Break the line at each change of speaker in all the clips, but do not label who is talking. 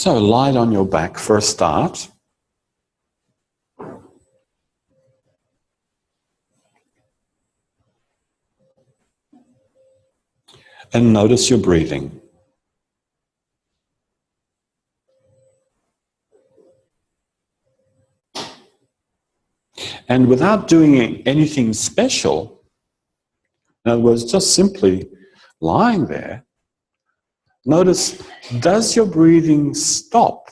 So lie on your back for a start. And notice your breathing. And without doing anything special, in other words, just simply lying there, notice, does your breathing stop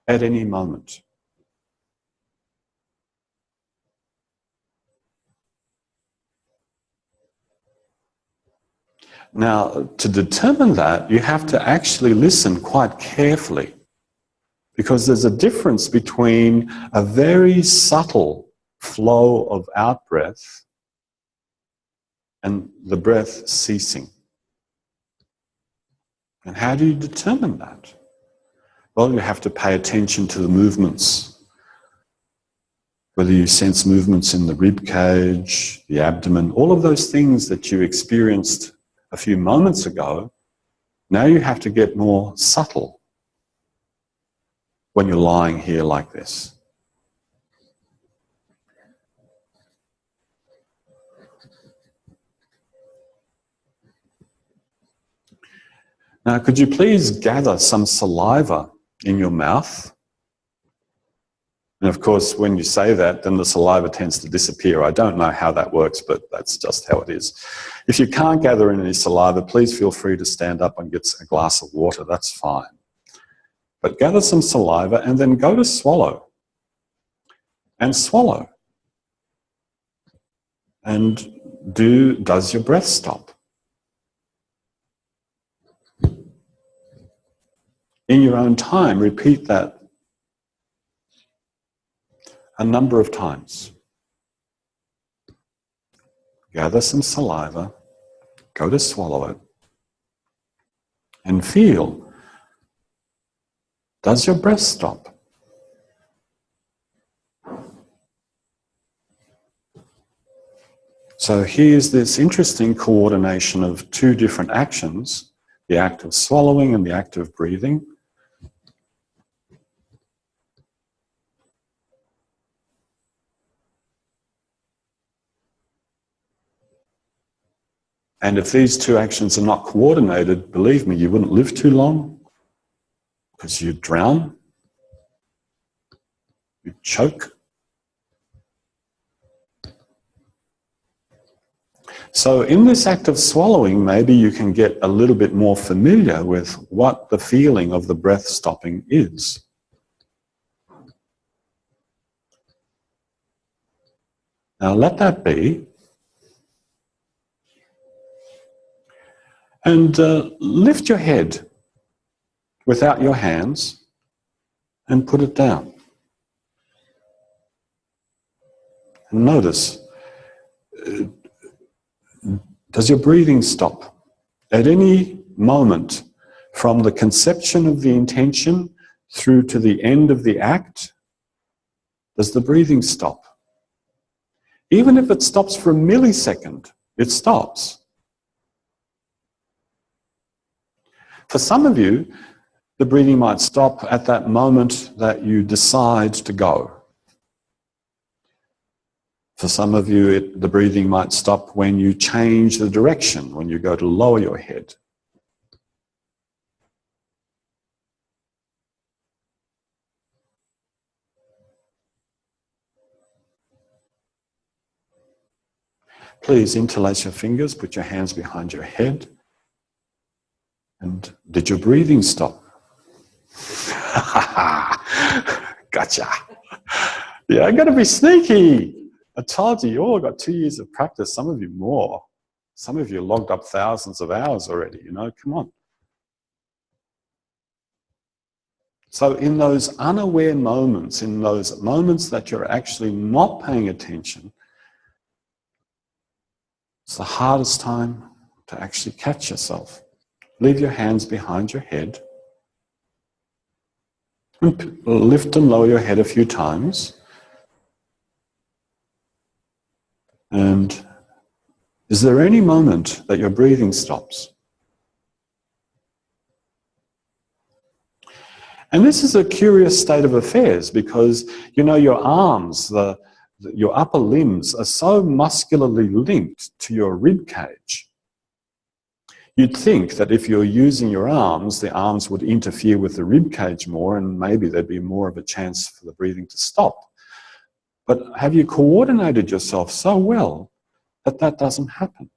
at any moment? Now, to determine that, you have to actually listen quite carefully, because there's a difference between a very subtle flow of out-breath and the breath ceasing. And how do you determine that? Well, you have to pay attention to the movements, whether you sense movements in the rib cage, the abdomen, all of those things that you experienced a few moments ago. Now you have to get more subtle when you're lying here like this. Now, could you please gather some saliva in your mouth? And of course, when you say that, then the saliva tends to disappear. I don't know how that works, but that's just how it is. If you can't gather any saliva, please feel free to stand up and get a glass of water. That's fine. But gather some saliva and then go to swallow. And swallow. And does your breath stop? In your own time, repeat that a number of times. Gather some saliva, go to swallow it, and feel, does your breath stop? So here's this interesting coordination of two different actions, the act of swallowing and the act of breathing. And if these two actions are not coordinated, believe me, you wouldn't live too long, because you'd drown, you'd choke. So in this act of swallowing, maybe you can get a little bit more familiar with what the feeling of the breath stopping is. Now let that be. And lift your head without your hands and put it down. And notice, does your breathing stop? At any moment, from the conception of the intention through to the end of the act, does the breathing stop? Even if it stops for a millisecond, it stops. For some of you, the breathing might stop at that moment that you decide to go. For some of you, the breathing might stop when you change the direction, when you go to lower your head. Please interlace your fingers, put your hands behind your head. And did your breathing stop? Gotcha. Yeah, I'm going to be sneaky. I told you, you all got 2 years of practice, some of you more. Some of you logged up thousands of hours already, you know, come on. So in those unaware moments, in those moments that you're actually not paying attention, it's the hardest time to actually catch yourself. Leave your hands behind your head and lift and lower your head a few times. And is there any moment that your breathing stops? And this is a curious state of affairs because, you know, your arms, your upper limbs are so muscularly linked to your rib cage. You'd think that if you're using your arms, the arms would interfere with the rib cage more and maybe there'd be more of a chance for the breathing to stop. But have you coordinated yourself so well that that doesn't happen?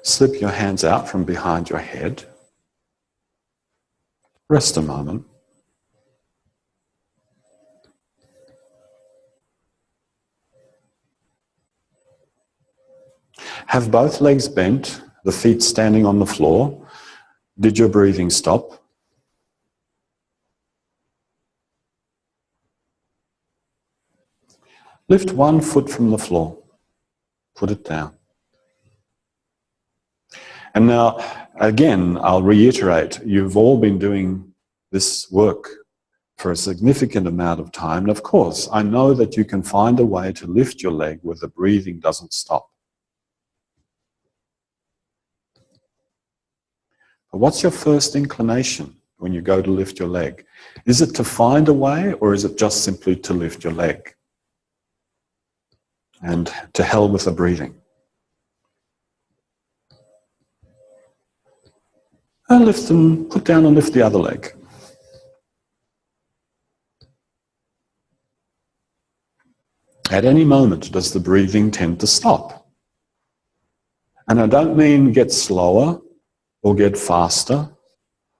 Slip your hands out from behind your head. Rest a moment. Have both legs bent, the feet standing on the floor. Did your breathing stop? Lift one foot from the floor. Put it down. And now, again, I'll reiterate, you've all been doing this work for a significant amount of time. And of course, I know that you can find a way to lift your leg where the breathing doesn't stop. But what's your first inclination when you go to lift your leg? Is it to find a way, or is it just simply to lift your leg? And to hell with the breathing. And lift them, put down and lift the other leg. At any moment, does the breathing tend to stop? And I don't mean get slower, or get faster,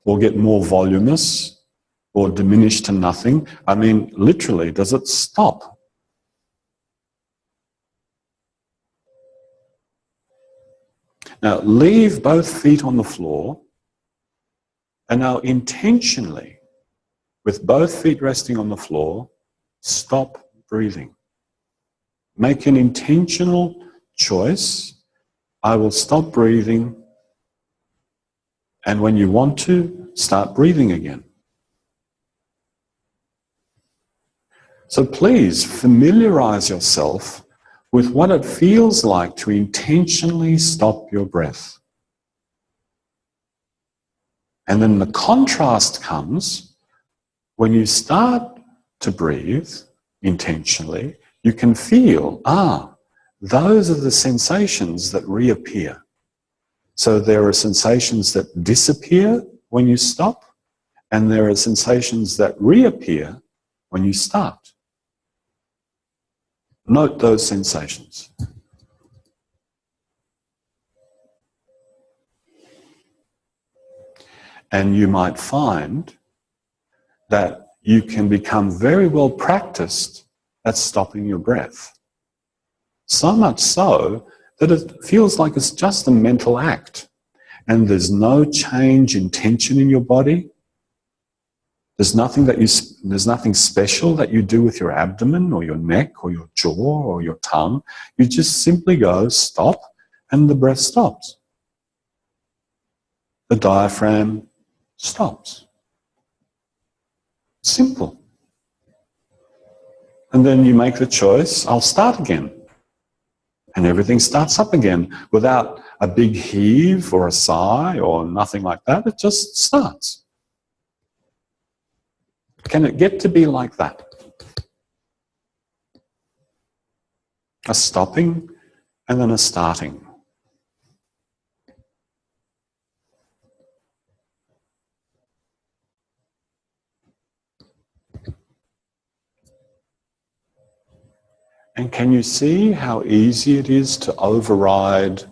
or get more voluminous, or diminish to nothing. I mean, literally, does it stop? Now, leave both feet on the floor, and now intentionally, with both feet resting on the floor, stop breathing. Make an intentional choice. I will stop breathing, and when you want to, start breathing again. So please familiarize yourself with what it feels like to intentionally stop your breath. And then the contrast comes when you start to breathe intentionally, you can feel, those are the sensations that reappear. So there are sensations that disappear when you stop, and there are sensations that reappear when you start. Note those sensations. And you might find that you can become very well practiced at stopping your breath. So much so that it feels like it's just a mental act, and there's no change in tension in your body. There's nothing special that you do with your abdomen or your neck or your jaw or your tongue. You just simply go stop, and the breath stops. The diaphragm stops. Simple. And then you make the choice, I'll start again. And everything starts up again without a big heave or a sigh or nothing like that. It just starts. Can it get to be like that? A stopping and then a starting. And can you see how easy it is to override,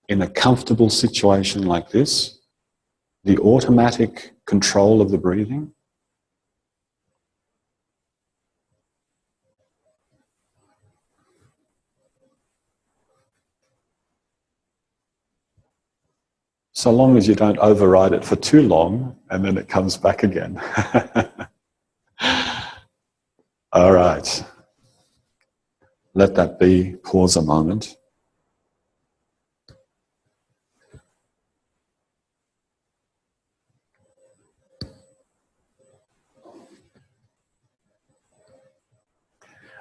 in a comfortable situation like this, the automatic control of the breathing? So long as you don't override it for too long and then it comes back again. All right. Let that be. Pause a moment.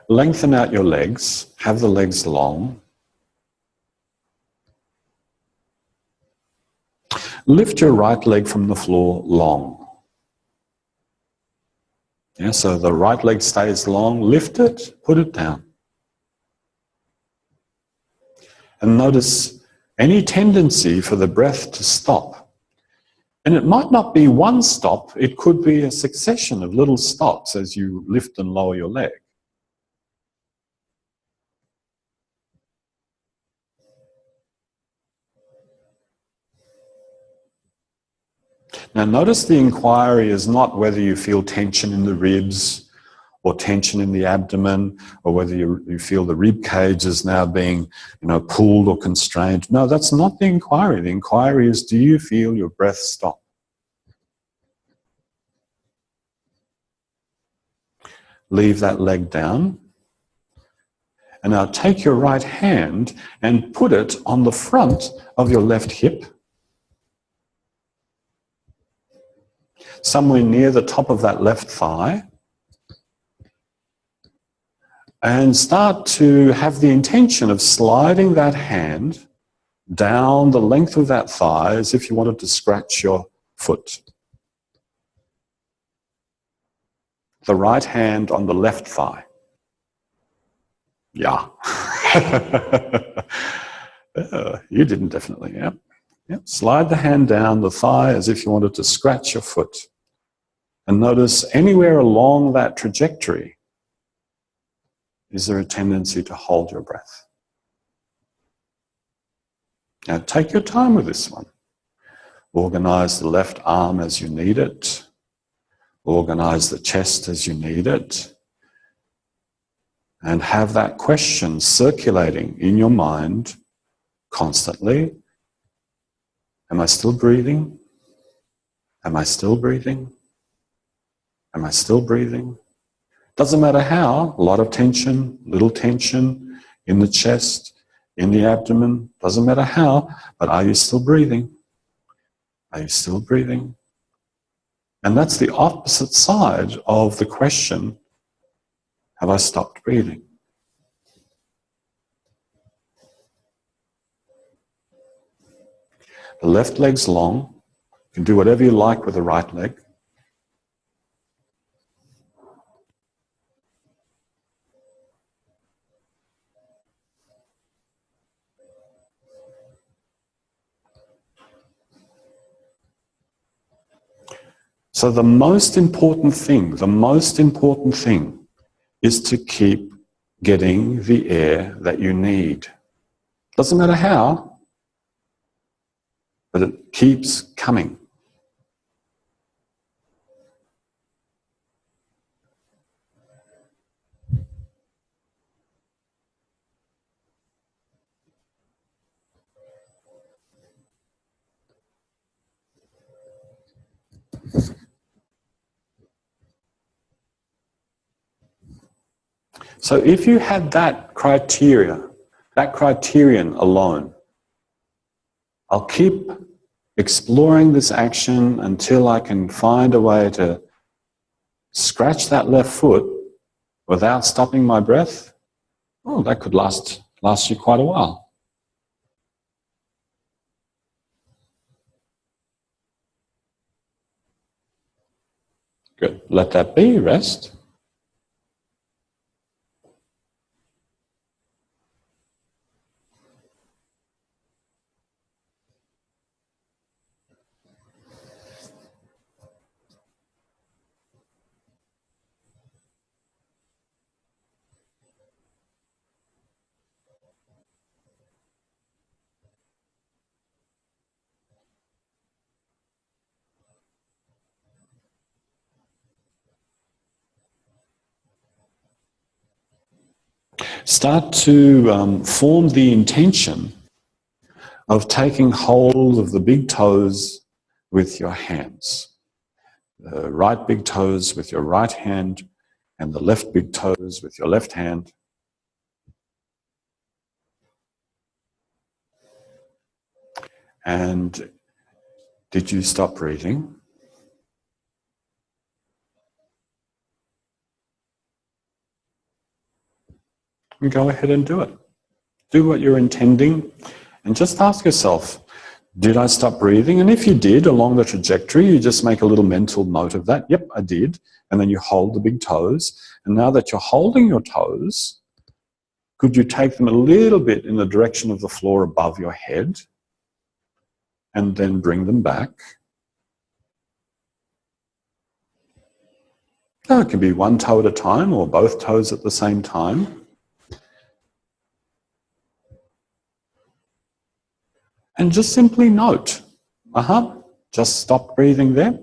Lengthen out your legs, have the legs long. Lift your right leg from the floor long. Yeah, so the right leg stays long, lift it, put it down. And notice any tendency for the breath to stop. And it might not be one stop, it could be a succession of little stops as you lift and lower your leg. Now notice the inquiry is not whether you feel tension in the ribs or tension in the abdomen, or whether you feel the rib cage is now being, pulled or constrained. No, that's not the inquiry. The inquiry is, do you feel your breath stop? Leave that leg down. And now take your right hand and put it on the front of your left hip, somewhere near the top of that left thigh, and start to have the intention of sliding that hand down the length of that thigh as if you wanted to scratch your foot. The right hand on the left thigh. Yeah. You didn't definitely, yeah. Yep. Slide the hand down the thigh as if you wanted to scratch your foot. And notice anywhere along that trajectory, is there a tendency to hold your breath? Now take your time with this one. Organize the left arm as you need it. Organize the chest as you need it. And have that question circulating in your mind constantly. Am I still breathing? Am I still breathing? Am I still breathing? Doesn't matter how, a lot of tension, little tension in the chest, in the abdomen, doesn't matter how, but are you still breathing? Are you still breathing? And that's the opposite side of the question, have I stopped breathing? The left leg's long. You can do whatever you like with the right leg. So the most important thing is to keep getting the air that you need. Doesn't matter how, but it keeps coming. So if you had that criterion alone, I'll keep exploring this action until I can find a way to scratch that left foot without stopping my breath. Oh, that could last you quite a while. Good. Let that be. Rest. Start to form the intention of taking hold of the big toes with your hands. The right big toes with your right hand and the left big toes with your left hand. And did you stop breathing? And go ahead and do it. Do what you're intending and just ask yourself, did I stop breathing? And if you did, along the trajectory, you just make a little mental note of that. Yep, I did. And then you hold the big toes. And now that you're holding your toes, could you take them a little bit in the direction of the floor above your head and then bring them back? Now, it can be one toe at a time or both toes at the same time. And just simply note, just stop breathing there.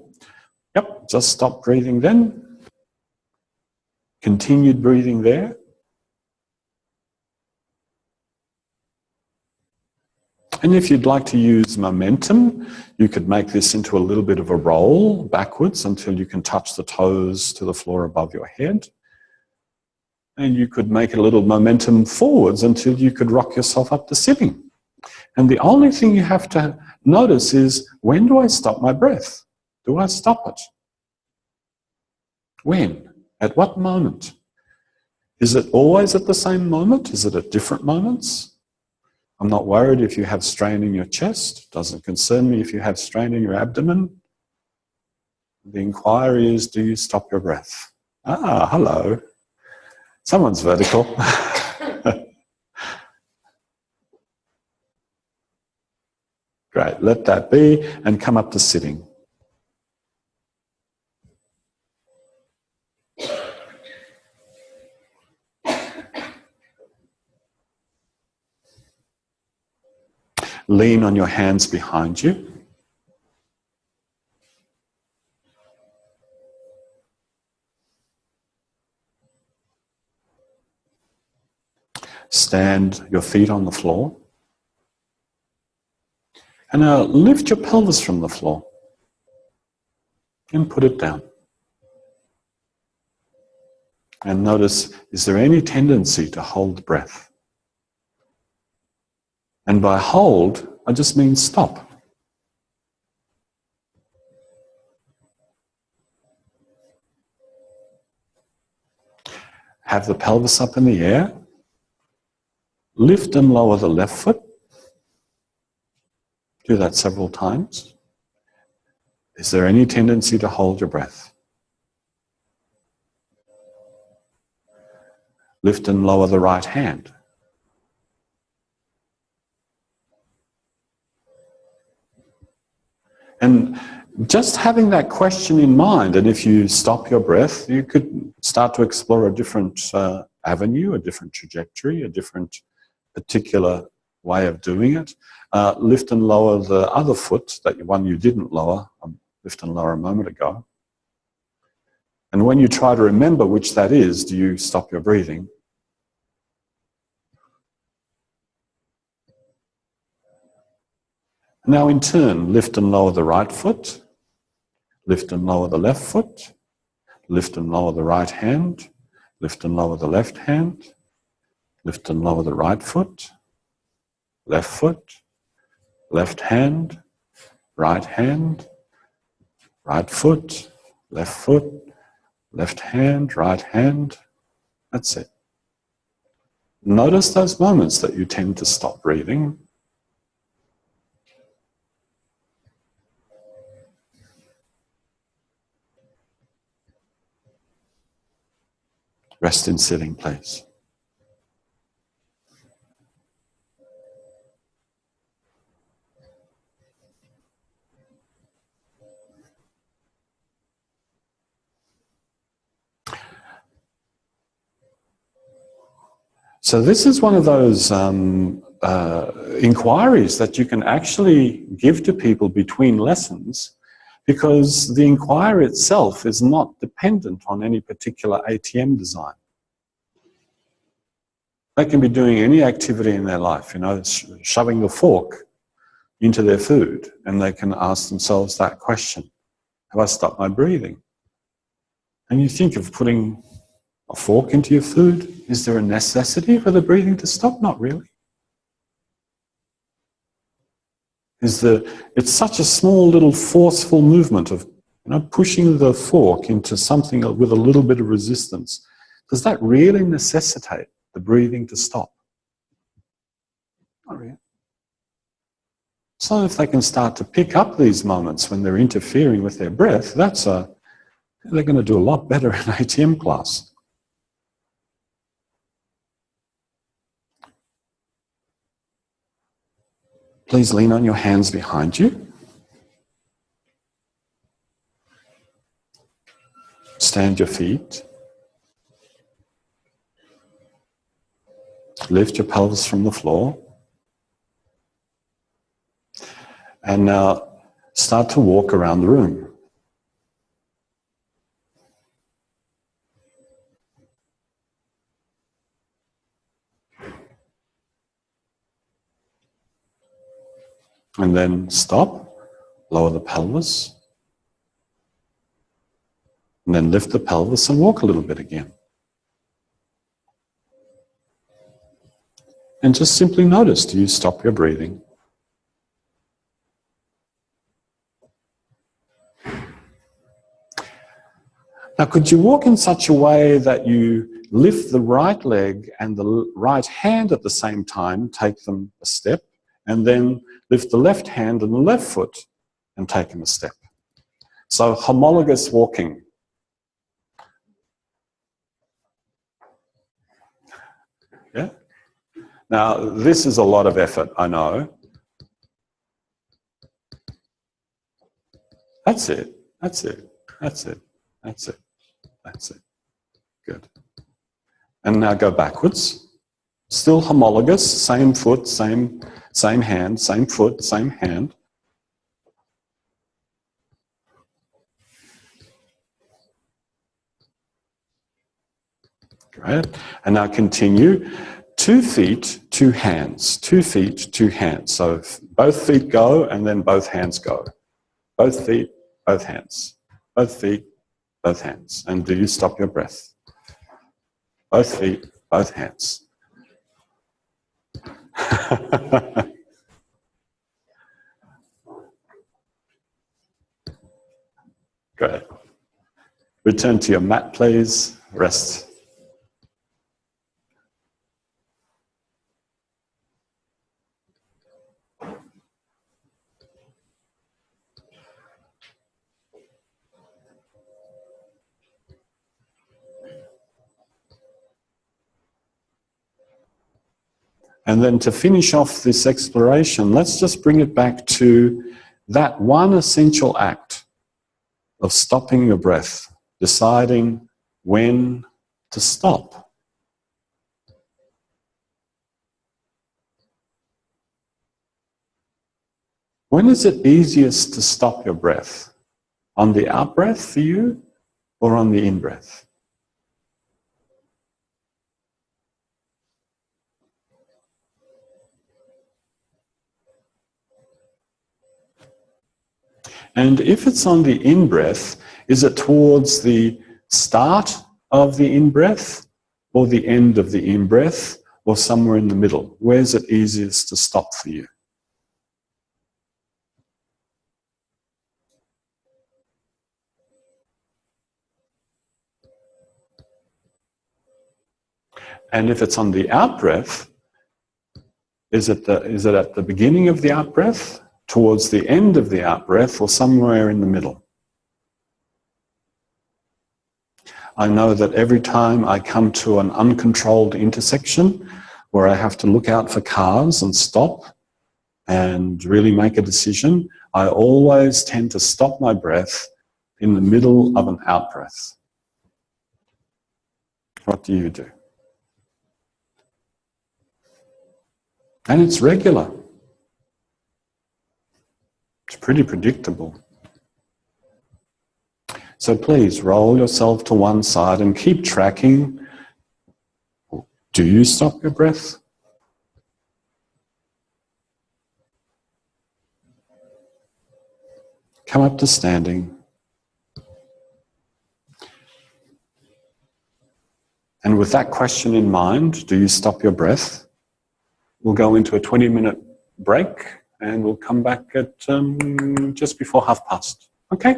Yep, just stop breathing then. Continued breathing there. And if you'd like to use momentum, you could make this into a little bit of a roll backwards until you can touch the toes to the floor above your head. And you could make a little momentum forwards until you could rock yourself up to sitting. And the only thing you have to notice is, when do I stop my breath? Do I stop it? When? At what moment? Is it always at the same moment? Is it at different moments? I'm not worried if you have strain in your chest. It doesn't concern me if you have strain in your abdomen. The inquiry is, do you stop your breath? Ah, hello. Someone's vertical. Great, let that be and come up to sitting. Lean on your hands behind you. Stand your feet on the floor. And now lift your pelvis from the floor and put it down. And notice, is there any tendency to hold breath? And by hold, I just mean stop. Have the pelvis up in the air. Lift and lower the left foot. Do that several times. Is there any tendency to hold your breath? Lift and lower the right hand. And just having that question in mind, and if you stop your breath, you could start to explore a different avenue, a different trajectory, a different particular way of doing it. Lift and lower the other foot, that one you didn't lower, lift and lower a moment ago. And when you try to remember which that is, do you stop your breathing? Now in turn, lift and lower the right foot, lift and lower the left foot, lift and lower the right hand, lift and lower the left hand, lift and lower the right foot, left hand, right foot, left hand, right hand. That's it. Notice those moments that you tend to stop breathing. Rest in sitting, please. So this is one of those inquiries that you can actually give to people between lessons, because the inquiry itself is not dependent on any particular ATM design. They can be doing any activity in their life, you know, shoving the fork into their food, and they can ask themselves that question: have I stopped my breathing? And you think of putting a fork into your food. Is there a necessity for the breathing to stop? Not really. It's such a small little forceful movement of, you know, pushing the fork into something with a little bit of resistance. Does that really necessitate the breathing to stop? Not really. So if they can start to pick up these moments when they're interfering with their breath, they're going to do a lot better in ATM class. Please lean on your hands behind you. Stand your feet. Lift your pelvis from the floor. And now start to walk around the room. And then stop, lower the pelvis, and then lift the pelvis and walk a little bit again. And just simply notice, do you stop your breathing? Now, could you walk in such a way that you lift the right leg and the right hand at the same time, take them a step, and then lift the left hand and the left foot and take them a step? So homologous walking. Yeah? Now, this is a lot of effort, I know. That's it. That's it. That's it. That's it. That's it. Good. And now go backwards. Still homologous, same foot, same hand, same foot, same hand. Great. And now continue. 2 feet, 2 hands. 2 feet, 2 hands. So both feet go and then both hands go. Both feet, both hands. Both feet, both hands. And do you stop your breath? Both feet, both hands. Good. Return to your mat, please. Rest. And then to finish off this exploration, let's just bring it back to that one essential act of stopping your breath, deciding when to stop. When is it easiest to stop your breath? On the out-breath for you or on the in-breath? And if it's on the in-breath, is it towards the start of the in-breath or the end of the in-breath or somewhere in the middle? Where's it easiest to stop for you? And if it's on the out-breath, is it at the beginning of the out-breath, towards the end of the out-breath, or somewhere in the middle? I know that every time I come to an uncontrolled intersection where I have to look out for cars and stop and really make a decision, I always tend to stop my breath in the middle of an out-breath. What do you do? And it's regular. It's pretty predictable. So please roll yourself to one side and keep tracking. Do you stop your breath? Come up to standing. And with that question in mind, do you stop your breath? We'll go into a 20-minute break and we'll come back at just before past. Okay?